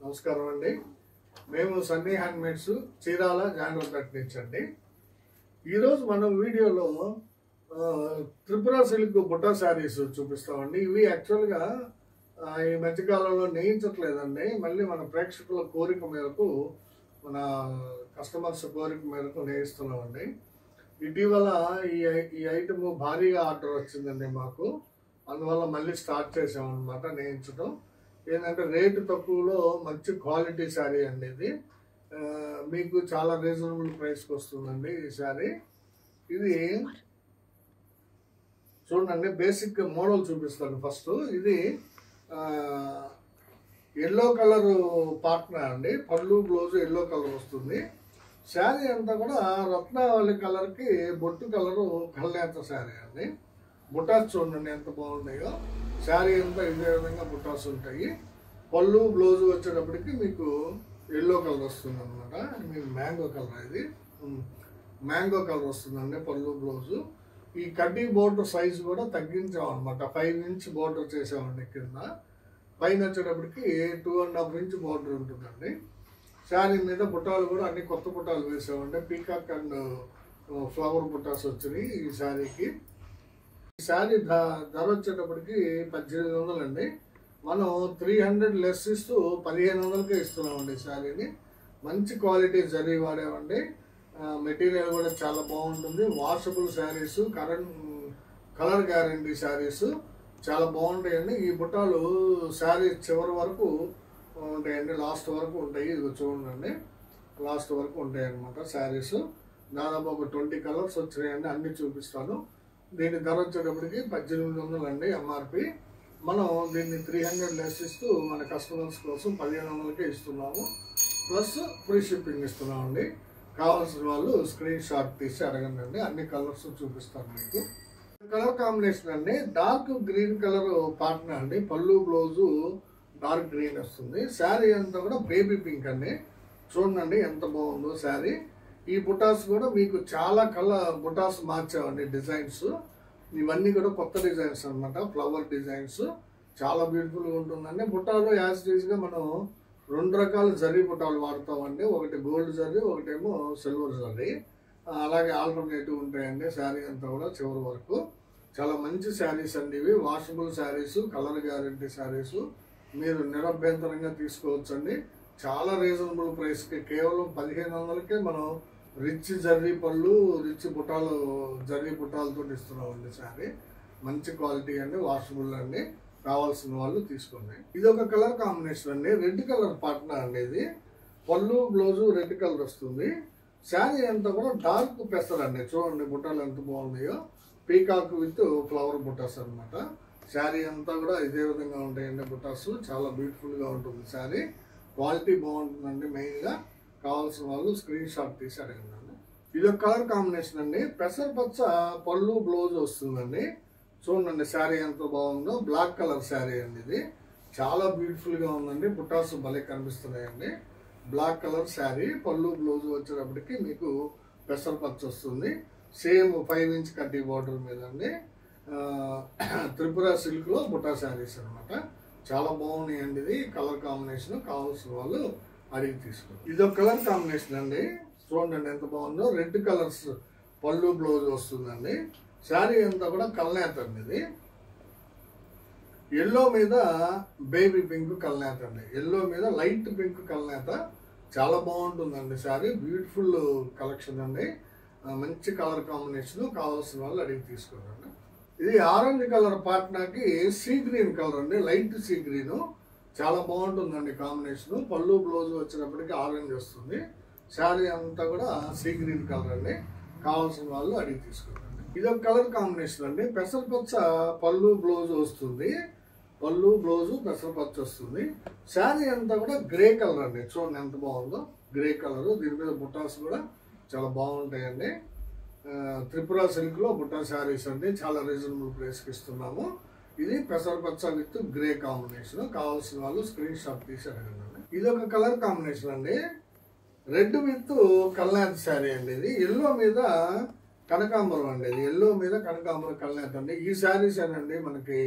నమస్కారం అండి. మేము సన్నీ హ్యాండ్మేడ్స్ చీరాల జాండ్రపేట నుంచి అండి. ఈరోజు మనం వీడియోలో త్రిపుర సిల్క్ బుట్టా శారీస్ చూపిస్తామండి. ఇవి యాక్చువల్గా ఈ మధ్యకాలంలో నేయించట్లేదండి. మళ్ళీ మన ప్రేక్షకుల కోరిక మేరకు, మన కస్టమర్స్ కోరిక మేరకు నేయిస్తున్నామండి. ఇటీవల ఈ ఐటమ్ భారీగా ఆర్డర్ వచ్చిందండి మాకు. అందువల్ల మళ్ళీ స్టార్ట్ చేసామన్నమాట నేయించడం. ఏంటంటే రేటు తక్కువలో మంచి క్వాలిటీ శారీ అండి. ఇది మీకు చాలా రీజనబుల్ ప్రైస్కి వస్తుందండి ఈ శారీ. ఇది చూడండి, బేసిక్ మోడల్ చూపిస్తాను ఫస్ట్. ఇది ఎల్లో కలర్ పార్ట్నర్ అండి. పళ్ళు బ్లౌజ్ ఎల్లో కలర్ వస్తుంది. శారీ అంతా కూడా రత్నావళి కలర్కి బొట్టు కలరు కల్నేత శారీ అండి. బుటాస్ చూడండి ఎంత బాగున్నాయో. శారీ అంతా ఇదే విధంగా బుటాస్ ఉంటాయి. పళ్ళు బ్లౌజ్ వచ్చేటప్పటికి మీకు ఎల్లో కలర్ వస్తుంది అనమాట. మీకు మ్యాంగో కలర్, ఇది మ్యాంగో కలర్ వస్తుందండి పళ్ళు బ్లౌజు. ఈ కడ్డీ బోర్డర్ సైజు కూడా తగ్గించామన్నమాట. 5 ఇంచ్ బోర్డర్ చేసామండి కింద. పైన వచ్చేటప్పటికి 2.5 ఇంచ్ బోర్డర్ ఉంటుందండి. శారీ మీద బుట్టాలు కూడా అన్ని కొత్త బుట్టాలు వేసామండి. పీకాక్ అండ్ ఫ్లవర్ బుట్టాస్ వచ్చినాయి ఈ శారీకి. ఈ శారీ ధర వచ్చేటప్పటికి 1800 అండి. మనం 300 లెస్ ఇస్తూ 1500కే ఇస్తున్నామండి శారీని. మంచి క్వాలిటీ జరీ వాడేవండి. మెటీరియల్ కూడా చాలా బాగుంటుంది. Washable saris, colour guarantee saris చాలా బాగుంటాయండి. ఈ బుట్టాలు శారీ చివరి వరకు ఉంటాయండి, లాస్ట్ వరకు ఉంటాయి. ఇది చూడండి, లాస్ట్ వరకు ఉంటాయి అన్నమాట శారీస్. దాదాపు ఒక 20 కలర్స్ వచ్చినాయండి. అన్ని చూపిస్తాను. దీని ధర వచ్చేటప్పటికి 1800 అండి ఎంఆర్పి. మనం దీన్ని 300 లెస్ ఇస్తూ మన కస్టమర్స్ కోసం 1500కే ఇస్తున్నాము. ప్లస్ ఫ్రీ షిప్పింగ్ ఇస్తున్నామండి. కావాల్సిన వాళ్ళు స్క్రీన్ షాట్ తీసి అడగండి. అన్ని కలర్స్ చూపిస్తాను మీకు. కలర్ కాంబినేషన్ అండి, డార్క్ గ్రీన్ కలర్ పార్ట్నర్ అండి. పళ్ళు బ్లౌజు డార్క్ గ్రీన్ వస్తుంది. శారీ అంతా కూడా బేబీ పింక్ అండి. చూడండి ఎంత బాగుందో శారీ. ఈ బుటాస్ కూడా మీకు చాలా బుటాస్ మార్చామండి. డిజైన్స్ ఇవన్నీ కూడా కొత్త డిజైన్స్ అనమాట. ఫ్లవర్ డిజైన్స్ చాలా బ్యూటిఫుల్గా ఉంటుందండి. బుట్టాలు యాజ్ గా మనం 2 రకాల జరీ బుట్టాలు వాడతామండి. ఒకటి గోల్డ్ జరీ, ఒకటేమో సిల్వర్ జరీ. అలాగే ఆల్టర్నేటివ్ ఉంటాయండి. శారీ అంతా కూడా చివరి వరకు. చాలా మంచి శారీస్ అండి ఇవి. Washable saris, colour guarantee saris మీరు నిరభ్యంతరంగా తీసుకోవచ్చండి. చాలా రీజనబుల్ ప్రైస్కి కేవలం 1500కే మనం రిచ్ జర్రీ పళ్ళు, రిచ్ బుట్టాలు, జర్రీ బుట్టాలతో ఇస్తున్నామండి శారీ. మంచి క్వాలిటీ అండి, వాషబుల్ అండి. కావాల్సిన వాళ్ళు తీసుకోండి. ఇది ఒక కలర్ కాంబినేషన్ అండి, రెడ్ కలర్ పార్ట్నర్ అండి. ఇది పళ్ళు బ్లౌజు రెడ్ కలర్ వస్తుంది. శారీ అంతా కూడా డార్క్ పెసర్ అండి. చూడండి బుట్టాలు ఎంత బాగున్నాయో. పీకాక్ విత్ ఫ్లవర్ బుట్టాస్ అనమాట. శారీ అంతా కూడా ఇదే విధంగా ఉంటాయండి బుట్టాస్. చాలా బ్యూటిఫుల్గా ఉంటుంది శారీ. క్వాలిటీ బాగుంటుందండి. మెయిన్గా కావాల్సిన వాళ్ళు స్క్రీన్ షాట్ తీసి అడగండి. ఇది ఒక కలర్ కాంబినేషన్ అండి. పెసర్ పచ్చ పళ్ళు బ్లౌజ్ వస్తుందండి. చూడండి శారీ ఎంత బాగుందో. బ్లాక్ కలర్ శారీ అండి. ఇది చాలా బ్యూటిఫుల్గా ఉందండి. బుట్టాస్ భలే కనిపిస్తున్నాయండి. బ్లాక్ కలర్ శారీ, పళ్ళు బ్లౌజ్ వచ్చేటప్పటికి మీకు పెసర్ పచ్చ వస్తుంది. సేమ్ 5 ఇంచ్ కడ్డీ బార్డర్ మీద అండి. త్రిపుర సిల్క్లో బుట్టా శారీస్ అనమాట. చాలా బాగున్నాయండి. ఇది కలర్ కాంబినేషన్. కావాల్సిన వాళ్ళు అడిగి తీసుకోండి. ఇది ఒక కలర్ కాంబినేషన్ అండి. చూడండి ఎంత బాగుందో. రెడ్ కలర్స్ పళ్ళు బ్లౌజ్ వస్తుందండి. శారీ అంతా కూడా కల్నేత అండి. ఇది ఎల్లో మీద బేబీ పింక్ కల్నేత అండి. ఎల్లో మీద లైట్ పింక్ కల్నేత. చాలా బాగుంటుందండి శారీ. బ్యూటిఫుల్ కలెక్షన్ అండి. మంచి కలర్ కాంబినేషన్. కావాల్సిన వాళ్ళు అడిగి తీసుకోండి. ఇది ఆరెంజ్ కలర్ పార్ట్నర్కి సీ గ్రీన్ కలర్ అండి. Light sea green. చాలా బాగుంటుందండి కాంబినేషన్. పళ్ళు బ్లౌజ్ వచ్చినప్పటికీ ఆరెంజ్ వస్తుంది. శారీ అంతా కూడా సీ గ్రీన్ కలర్ అండి. కావాల్సిన వాళ్ళు అడిగి తీసుకోండి. ఇది ఒక కలర్ కాంబినేషన్ అండి. పెసరపచ్చ పళ్ళు బ్లౌజ్ వస్తుంది. పళ్ళు బ్లౌజు పెసరపచ్చ వస్తుంది. శారీ అంతా కూడా గ్రే కలర్ అండి. చూడండి ఎంత బాగుందో. Grey colour. దీని మీద బుట్టాస్ కూడా చాలా బాగుంటాయండి. త్రిపుర సిల్క్లో బుట్టా శారీస్ అండి. చాలా రీజనబుల్ ప్రైస్కి ఇస్తున్నాము. ఇది పెసరపచ్చ విత్ గ్రే కాంబినేషన్. కావాల్సిన వాళ్ళు స్క్రీన్ షాట్ తీసి అడగండి. ఇది ఒక కలర్ కాంబినేషన్ అండి. రెడ్ విత్ కల్నేత శారీ అండి. ఇది ఎల్లో మీద కనకాంబరం అండి. ఇది ఎల్లో మీద కనకాంబరం కల్నేత అండి. ఈ శారీస్ అండి మనకి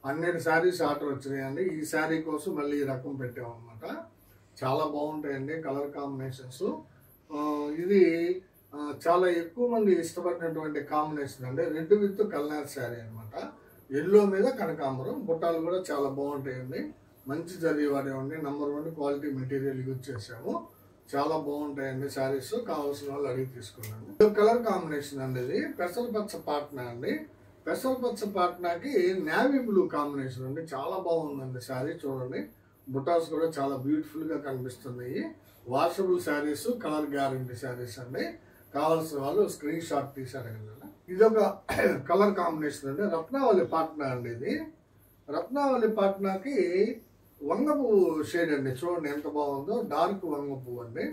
100 శారీస్ ఆర్డర్ వచ్చినాయండి. ఈ శారీ కోసం మళ్ళీ ఈ రకం పెట్టామన్నమాట. చాలా బాగుంటాయండి కలర్ కాంబినేషన్స్. ఇది చాలా ఎక్కువ మంది ఇష్టపడినటువంటి కాంబినేషన్ అండి. రెడ్ విత్ కల్నాథ్ శారీ అనమాట. ఎల్లో మీద కనకాంబరం, బుట్టాలు కూడా చాలా బాగుంటాయండి. మంచి జరీ వాడేవండి. నెంబర్ 1 క్వాలిటీ మెటీరియల్ యూజ్ చేసాము. చాలా బాగుంటాయండి శారీస్. కావాల్సిన వాళ్ళు అడిగి తీసుకున్నాను. ఇది కలర్ కాంబినేషన్ అండి. ఇది పెసరపచ్చ పాట్నా అండి. పెసరపచ్చ పాట్నాకి నేవీ బ్లూ కాంబినేషన్ అండి. చాలా బాగుందండి శారీ. చూడండి, బుటాస్ కూడా చాలా బ్యూటిఫుల్ గా కనిపిస్తున్నాయి. Washable saris, colour guarantee saris అండి. కావాల్సిన వాళ్ళు స్క్రీన్ షాట్ తీసారు కదా. ఇది ఒక కలర్ కాంబినేషన్ అండి. రత్నావళి పాట్నా అండి. ఇది రత్నావళి పాట్నాకి వంగ పువ్వు షేడ్ అండి. చూడండి ఎంత బాగుందో. డార్క్ వంగ పువ్వు అండి.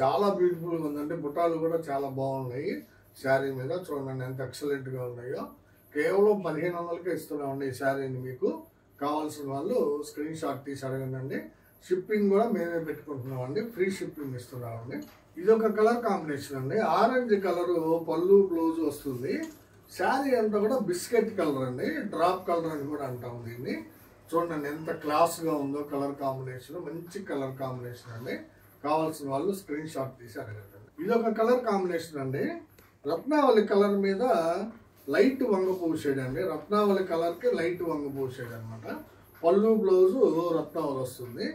చాలా బ్యూటిఫుల్ గా ఉందండి. బుటాలు కూడా చాలా బాగున్నాయి శారీ మీద. చూడండి ఎంత ఎక్సలెంట్ గా ఉన్నాయో. కేవలం 1500కే ఇస్తున్నామండి ఈ శారీని. మీకు కావాల్సిన వాళ్ళు స్క్రీన్ షాట్ తీసి అడగండి. షిప్పింగ్ కూడా మేమే పెట్టుకుంటున్నామండి. ఫ్రీ షిప్పింగ్ ఇస్తున్నామండి. ఇది ఒక కలర్ కాంబినేషన్ అండి. ఆరెంజ్ కలర్ పళ్ళు బ్లౌజ్ వస్తుంది. శారీ అంతా కూడా బిస్కెట్ కలర్ అండి. డ్రాప్ కలర్ అని కూడా అంటాం దీన్ని. చూడండి ఎంత క్లాస్ గా ఉందో కలర్ కాంబినేషన్. మంచి కలర్ కాంబినేషన్ అండి. కావాల్సిన వాళ్ళు స్క్రీన్ షాట్ తీసి అడగండి. ఇది ఒక కలర్ కాంబినేషన్ అండి. రత్నావళి కలర్ మీద లైట్ వంగ పువ్వు షేడ్ అండి. రత్నావళి కలర్ కి లైట్ వంగ పువ్వు షేడ్ అనమాట. పళ్ళు బ్లౌజ్ రత్నావళి వస్తుంది.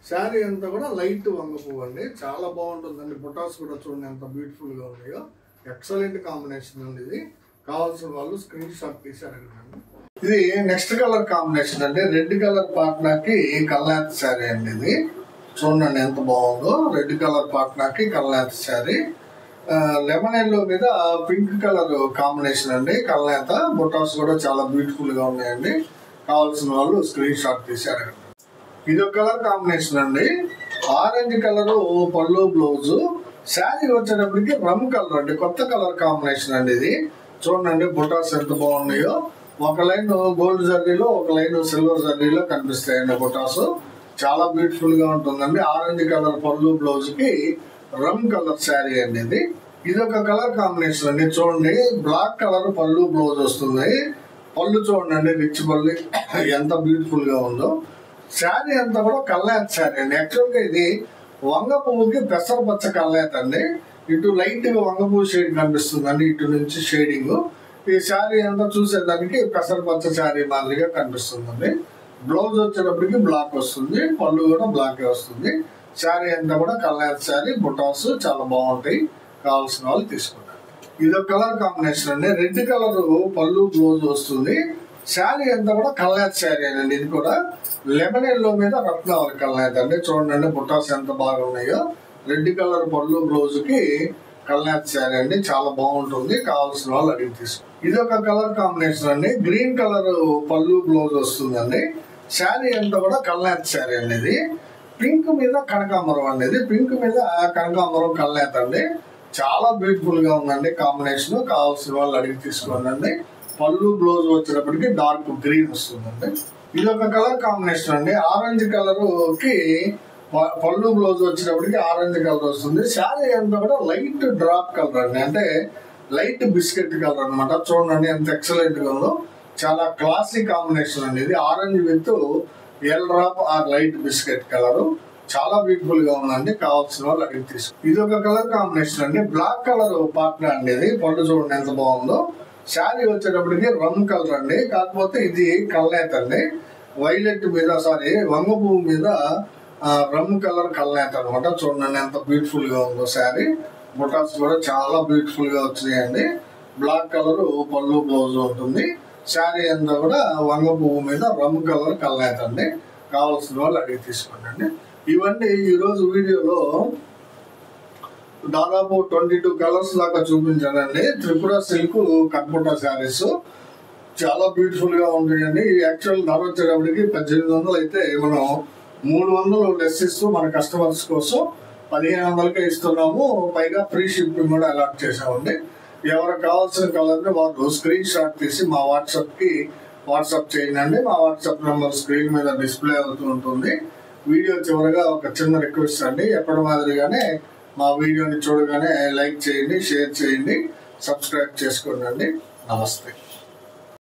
శారీ అంతా కూడా లైట్ వంగ పువ్వు అండి. చాలా బాగుంటుందండి. బుటాస్ కూడా చూడండి ఎంత బ్యూటిఫుల్ గా ఉన్నాయో. ఎక్సలెంట్ కాంబినేషన్ అండి. ఇది కావాల్సిన వాళ్ళు స్క్రీన్ షాట్ తీసి అడగండి. ఇది నెక్స్ట్ కలర్ కాంబినేషన్ అండి. రెడ్ కలర్ పాట్నాకి కల్నాథ్ శారీ అండి. ఇది చూడండి ఎంత బాగుందో. రెడ్ కలర్ పాట్నాకి కల్నాథ్ శారీ. లెమన్ ఎల్లో మీద పింక్ కలర్ కాంబినేషన్ అండి. కల్నాథ బుటాస్ కూడా చాలా బ్యూటిఫుల్ గా ఉన్నాయండి. కావాల్సిన వాళ్ళు స్క్రీన్ షాట్ తీసి అడగండి. ఇది ఒక కలర్ కాంబినేషన్ అండి. ఆరెంజ్ కలర్ పళ్ళు బ్లౌజ్. శారీ వచ్చేటప్పటికి రమ్ కలర్ అండి. కొత్త కలర్ కాంబినేషన్ అండి. ఇది చూడండి బుటాస్ ఎంత బాగున్నాయో. ఒక లైన్ గోల్డ్ జర్రీలో, ఒక లైన్ సిల్వర్ జర్రీలో కనిపిస్తాయండి బుటాస్. చాలా బ్యూటిఫుల్ గా ఉంటుందండి. ఆరెంజ్ కలర్ పళ్ళు బ్లౌజ్ కి రమ్ కలర్ శారీ అండి. ఇది ఒక కలర్ కాంబినేషన్ అండి. చూడండి బ్లాక్ కలర్ పళ్ళు బ్లౌజ్ వస్తుంది. పళ్ళు చూడండి రిచ్ పళ్ళు ఎంత బ్యూటిఫుల్ గా ఉందో. శారీ అంతా కూడా కల్నాథ్ శారీ అండి. యాక్చువల్గా ఇది వంగ పువ్వుకి పెసరపచ్చ కల్నాథ్ అండి. ఇటు లైట్ గా వంగ పువ్వు షేడ్ కనిపిస్తుంది అండి. ఇటు నుంచి షేడింగ్. ఈ శారీ అంతా చూసేదానికి పెసరపచ్చ శారీ మాదిరిగా కనిపిస్తుందండి. బ్లౌజ్ వచ్చేటప్పటికి బ్లాక్ వస్తుంది. పళ్ళు కూడా బ్లాక్ వస్తుంది. శారీ అంతా కూడా కల్నాథ్ శారీ. బుటాస్ చాలా బాగుంటాయి. కావాల్సిన వాళ్ళు తీసుకుంటారు. ఇది ఒక కలర్ కాంబినేషన్ అండి. రెడ్ కలర్ పళ్ళు బ్లౌజ్ వస్తుంది. శారీ అంతా కూడా కల్నాథ్ శారీ అండి. ఇది కూడా లెమన్ ఎల్లో మీద రత్నావళి కల్నాథ్ అండి. చూడండి బుటాస్ ఎంత బాగా ఉన్నాయో. రెడ్ కలర్ పళ్ళు బ్లౌజ్ కి కల్నాథ్ శారీ అండి. చాలా బాగుంటుంది. కావాల్సిన వాళ్ళు అడిగి తీసుకోండి. ఇది ఒక కలర్ కాంబినేషన్ అండి. గ్రీన్ కలర్ పళ్ళు బ్లౌజ్ వస్తుందండి. శారీ అంతా కూడా కల్నాథ్ శారీ అండి. ఇది పింక్ మీద కనకాంబరం అండి. ఇది పింక్ మీద కనకాంబరం కల్నాథ్ అండి. చాలా బ్యూటిఫుల్ గా ఉందండి కాంబినేషన్. కావాల్సిన వాళ్ళు అడిగి తీసుకోండి. పళ్ళు బ్లౌజ్ వచ్చేటప్పటికి డార్క్ గ్రీన్ వస్తుందండి. ఇది ఒక కలర్ కాంబినేషన్ అండి. ఆరెంజ్ కలర్ కి పళ్ళు బ్లౌజ్ వచ్చేటప్పటికి ఆరెంజ్ కలర్ వస్తుంది. శారీ అంతా కూడా లైట్ డ్రాప్ కలర్ అండి. అంటే లైట్ బిస్కెట్ కలర్ అనమాట. చూడండి ఎంత ఎక్సలెంట్ గా ఉందో. చాలా క్లాసిక్ కాంబినేషన్ అండి. ఇది orange with L drop or light biscuit colour. చాలా బ్యూటిఫుల్ గా ఉందండి. కావాల్సిన వాళ్ళు అడిగి తీసుకో. ఇది ఒక కలర్ కాంబినేషన్ అండి. బ్లాక్ కలర్ పాట్నా అండి. ఇది పళ్ళు చూడండి ఎంత బాగుందో. శారీ వచ్చేటప్పటికి రమ్ కలర్ అండి. కాకపోతే ఇది కల్నాథ్ అండి. వైలెట్ మీద వంగ పువ్వు మీద రమ్ కలర్ కల్నాథ్ అనమాట. చూడండి ఎంత బ్యూటిఫుల్ గా ఉందో శారీ. బుటాస్ కూడా చాలా బ్యూటిఫుల్ గా వచ్చినాయండి. బ్లాక్ కలర్ పళ్ళు బ్లౌజ్ ఉంటుంది. శారీ అంతా కూడా వంగ పువ్వు మీద రమ్ కలర్ కల్నాథ్ అండి. కావాల్సిన వాళ్ళు అడిగి తీసుకోండి. ఇవన్నీ ఈరోజు వీడియోలో దాదాపు 22 కలర్స్ దాకా చూపించానండి. త్రిపుర సిల్క్ కట్బుట్టా శారీస్ చాలా బ్యూటిఫుల్ గా ఉంటాయండి. యాక్చువల్ ధర వచ్చేటప్పటికి 1800 అయితే మనం 300 లెస్ ఇస్తూ మన కస్టమర్స్ కోసం 1500కే ఇస్తున్నాము. పైగా ఫ్రీ షిప్పింగ్ కూడా అలాట్ చేసామండి. ఎవరికి కావాల్సిన కలర్ని వాళ్ళు స్క్రీన్ షాట్ తీసి మా వాట్సాప్ చేయండి. మా వాట్సాప్ నెంబర్ స్క్రీన్ మీద డిస్ప్లే అవుతూ ఉంటుంది. వీడియో చివరగా ఒక చిన్న రిక్వెస్ట్ అండి. ఎప్పటి మాదిరిగానే మా వీడియోని చూడగానే లైక్ చేయండి, షేర్ చేయండి, సబ్స్క్రైబ్ చేసుకోండి. నమస్తే.